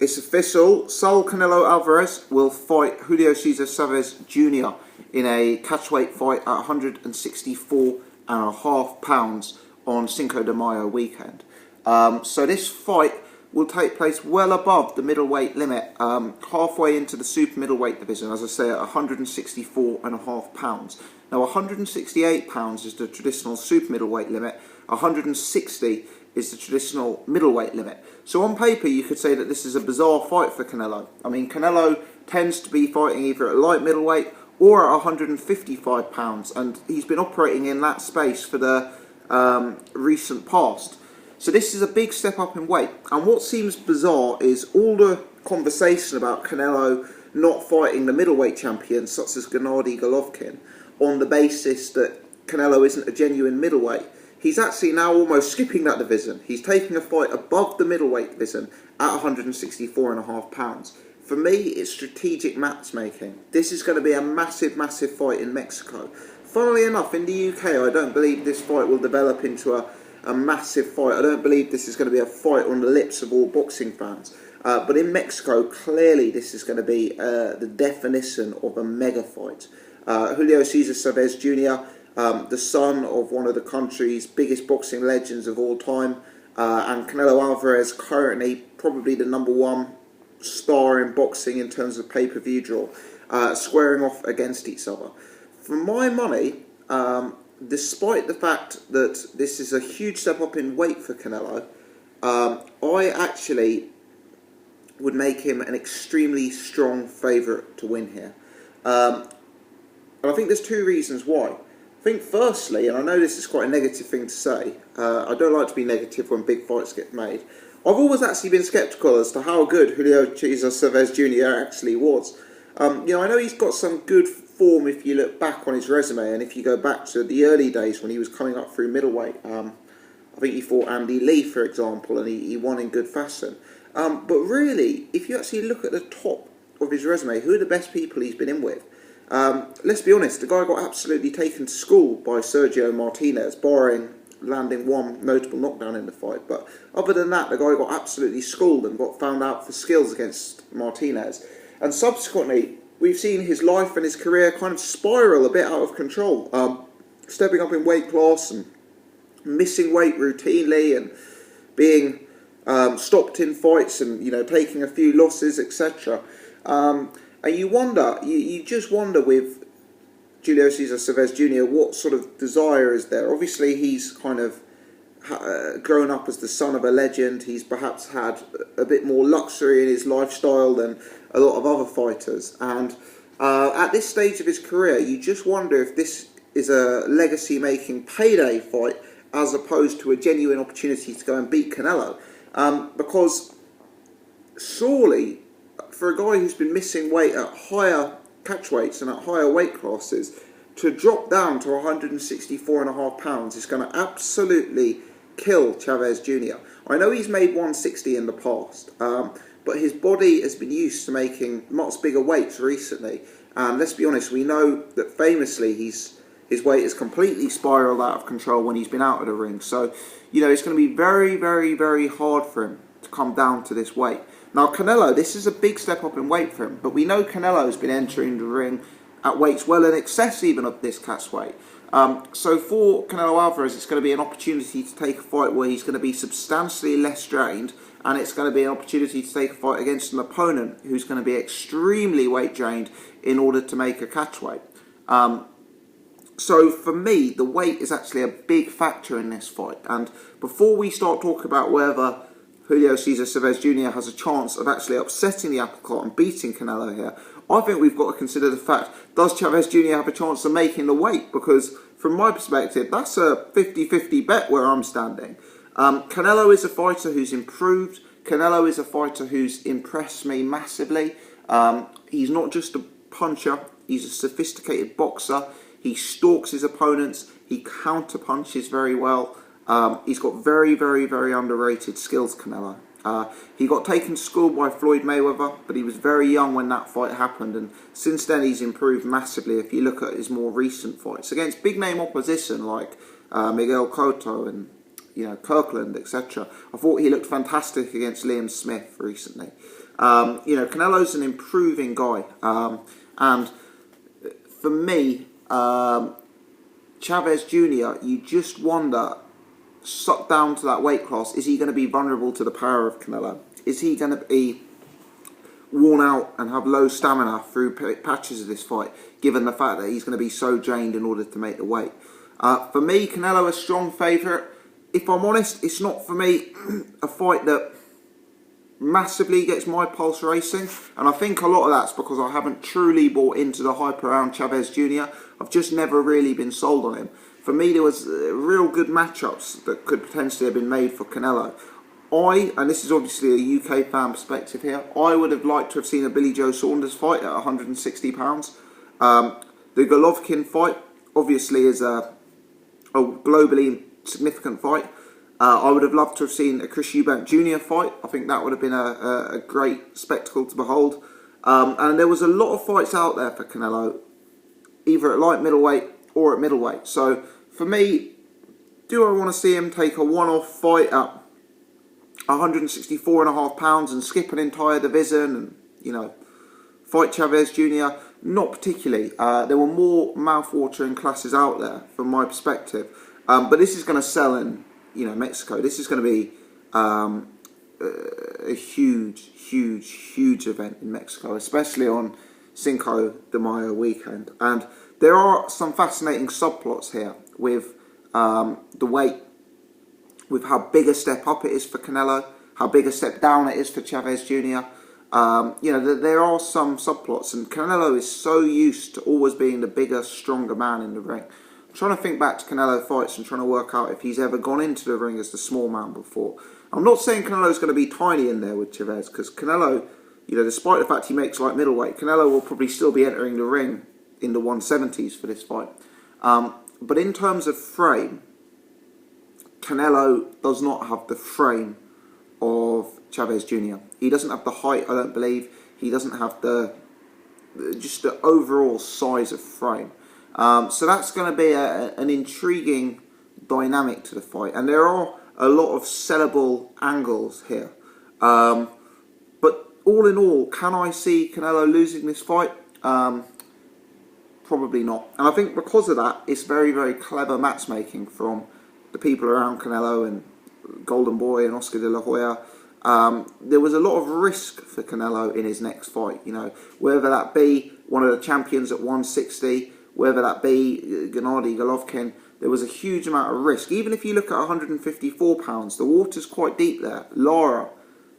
It's official. Saul Canelo Alvarez will fight Julio Cesar Chavez Jr. in a catchweight fight at 164.5 pounds on Cinco de Mayo weekend. So this fight will take place well above the middleweight limit, halfway into the super middleweight division, as I say, at 164.5 pounds. Now, 168 pounds is the traditional super middleweight limit. 160 is the traditional middleweight limit. So on paper, you could say that this is a bizarre fight for Canelo. I mean, Canelo tends to be fighting either at light middleweight or at 155 pounds, and he's been operating in that space for the recent past. So this is a big step up in weight. And what seems bizarre is all the conversation about Canelo not fighting the middleweight champions, such as Gennady Golovkin, on the basis that Canelo isn't a genuine middleweight. He's actually now almost skipping that division. He's taking a fight above the middleweight division at 164.5 pounds. For me, it's strategic matchmaking. This is going to be a massive, massive fight in Mexico. Funnily enough, in the UK, I don't believe this fight will develop into a massive fight. I don't believe this is going to be a fight on the lips of all boxing fans. But in Mexico, clearly this is going to be the definition of a mega fight. Julio Cesar Chavez Jr., the son of one of the country's biggest boxing legends of all time, and Canelo Alvarez, currently probably the #1 star in boxing in terms of pay-per-view draw, squaring off against each other. For my money, despite the fact that this is a huge step up in weight for Canelo, I actually would make him an extremely strong favourite to win here. And I think there's two reasons why. I think firstly, and I know this is quite a negative thing to say, I don't like to be negative when big fights get made. I've always actually been sceptical as to how good Julio Cesar Chavez Jr. actually was. I know he's got some good form if you look back on his resume, and if you go back to the early days when he was coming up through middleweight. I think he fought Andy Lee, for example, and he won in good fashion. But really, if you actually look at the top of his resume, who are the best people he's been in with? Let's be honest, the guy got absolutely taken to school by Sergio Martinez, barring landing one notable knockdown in the fight. But other than that, the guy got absolutely schooled and got found out for skills against Martinez. And subsequently, we've seen his life and his career kind of spiral a bit out of control, stepping up in weight class and missing weight routinely and being stopped in fights and taking a few losses, etc. And you wonder, you just wonder with Julio Cesar Chavez Jr. what sort of desire is there. Obviously, he's kind of grown up as the son of a legend. He's perhaps had a bit more luxury in his lifestyle than a lot of other fighters. And at this stage of his career, you just wonder if this is a legacy-making payday fight as opposed to a genuine opportunity to go and beat Canelo. Because surely, for a guy who's been missing weight at higher catchweights and at higher weight classes, to drop down to 164.5 pounds is going to absolutely kill Chavez Jr. I know he's made 160 in the past, but his body has been used to making much bigger weights recently. And let's be honest, we know that famously his weight has completely spiraled out of control when he's been out of the ring. So, it's going to be very, very, very hard for him to come down to this weight. Now, Canelo, this is a big step up in weight for him, but we know Canelo's been entering the ring at weights well in excess even of this catchweight. So for Canelo Alvarez, it's going to be an opportunity to take a fight where he's going to be substantially less drained, and it's going to be an opportunity to take a fight against an opponent who's going to be extremely weight drained in order to make a catchweight. So for me, the weight is actually a big factor in this fight. And before we start talking about whether Julio Cesar Chavez Jr. has a chance of actually upsetting the apple cart and beating Canelo here, I think we've got to consider the fact, does Chavez Jr. have a chance of making the weight? Because from my perspective, that's a 50-50 bet where I'm standing. Canelo is a fighter who's improved. Canelo is a fighter who's impressed me massively. He's not just a puncher, he's a sophisticated boxer. He stalks his opponents, he counter-punches very well. He's got very, very, very underrated skills, Canelo. He got taken to school by Floyd Mayweather, but he was very young when that fight happened, and since then he's improved massively if you look at his more recent fights against big-name opposition like Miguel Cotto and Kirkland, etc. I thought he looked fantastic against Liam Smith recently. Canelo's an improving guy, and for me, Chavez Jr., you just wonder, sucked down to that weight class, is he going to be vulnerable to the power of Canelo? Is he going to be worn out and have low stamina through patches of this fight, given the fact that he's going to be so drained in order to make the weight? For me, Canelo a strong favourite. If I'm honest, it's not for me a fight that massively gets my pulse racing, and I think a lot of that's because I haven't truly bought into the hype around Chavez Jr. I've just never really been sold on him. For me, there was real good matchups that could potentially have been made for Canelo. And this is obviously a UK fan perspective here, I would have liked to have seen a Billy Joe Saunders fight at £160. The Golovkin fight obviously is a globally significant fight. I would have loved to have seen a Chris Eubank Jr. fight. I think that would have been a great spectacle to behold. And there was a lot of fights out there for Canelo, either at light middleweight or at middleweight. So for me, do I want to see him take a one-off fight at £164.5 and skip an entire division and, fight Chavez Jr.? Not particularly. There were more mouth-watering classes out there from my perspective. But this is going to sell in, Mexico. This is going to be a huge event in Mexico, especially on Cinco de Mayo weekend. And there are some fascinating subplots here with the weight, with how big a step up it is for Canelo, how big a step down it is for Chavez Jr. There are some subplots, and Canelo is so used to always being the bigger, stronger man in the ring. I'm trying to think back to Canelo fights and trying to work out if he's ever gone into the ring as the small man before. I'm not saying Canelo's going to be tiny in there with Chavez, because Canelo, despite the fact he makes light middleweight, Canelo will probably still be entering the ring in the 170s for this fight. But in terms of frame, Canelo does not have the frame of Chavez Jr. He doesn't have the height, I don't believe. He doesn't have just the overall size of frame. So that's going to be an intriguing dynamic to the fight. And there are a lot of sellable angles here. But all in all, can I see Canelo losing this fight? Probably not. And I think because of that, it's very, very clever matchmaking from the people around Canelo and Golden Boy and Oscar de la Hoya. There was a lot of risk for Canelo in his next fight, whether that be one of the champions at 160, whether that be Gennady Golovkin. There was a huge amount of risk. Even if you look at £154, the water's quite deep there. Lara,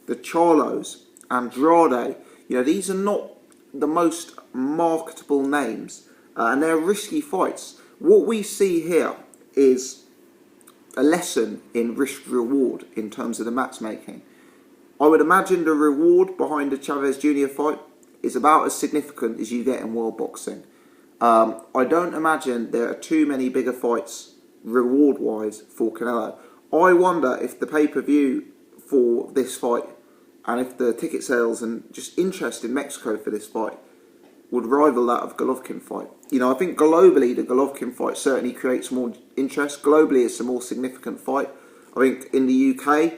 the Charlos, Andrade, these are not the most marketable names, and they're risky fights. What we see here is a lesson in risk-reward in terms of the matchmaking. I would imagine the reward behind the Chavez Jr. fight is about as significant as you get in world boxing. I don't imagine there are too many bigger fights reward-wise for Canelo. I wonder if the pay-per-view for this fight and if the ticket sales and just interest in Mexico for this fight would rival that of Golovkin fight. I think globally the Golovkin fight certainly creates more interest. Globally it's a more significant fight. I think in the UK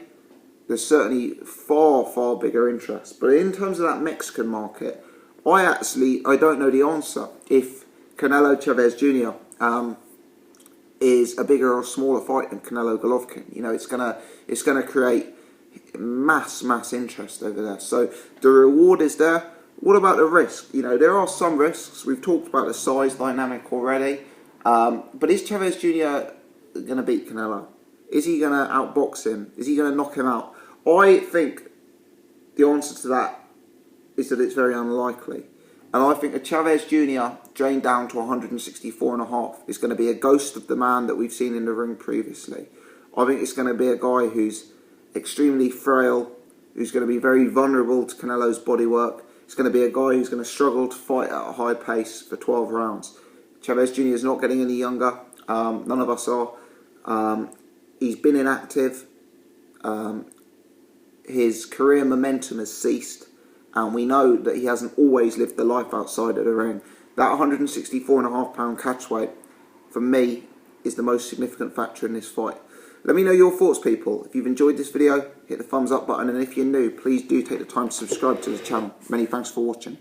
there's certainly far bigger interest. But in terms of that Mexican market, I don't know the answer if Canelo Chavez Jr. Is a bigger or smaller fight than Canelo Golovkin. It's gonna create mass interest over there. So the reward is there. What about the risk? There are some risks. We've talked about the size dynamic already. But is Chavez Jr. going to beat Canelo? Is he going to outbox him? Is he going to knock him out? I think the answer to that is that it's very unlikely. And I think a Chavez Jr. drained down to 164.5 is going to be a ghost of the man that we've seen in the ring previously. I think it's going to be a guy who's extremely frail, who's going to be very vulnerable to Canelo's bodywork. It's going to be a guy who's going to struggle to fight at a high pace for 12 rounds. Chavez Jr. is not getting any younger. None of us are. He's been inactive. His career momentum has ceased. And we know that he hasn't always lived the life outside of the ring. That 164.5 pound catch weight, for me, is the most significant factor in this fight. Let me know your thoughts, people. If you've enjoyed this video, hit the thumbs up button, and if you're new, please do take the time to subscribe to the channel. Many thanks for watching.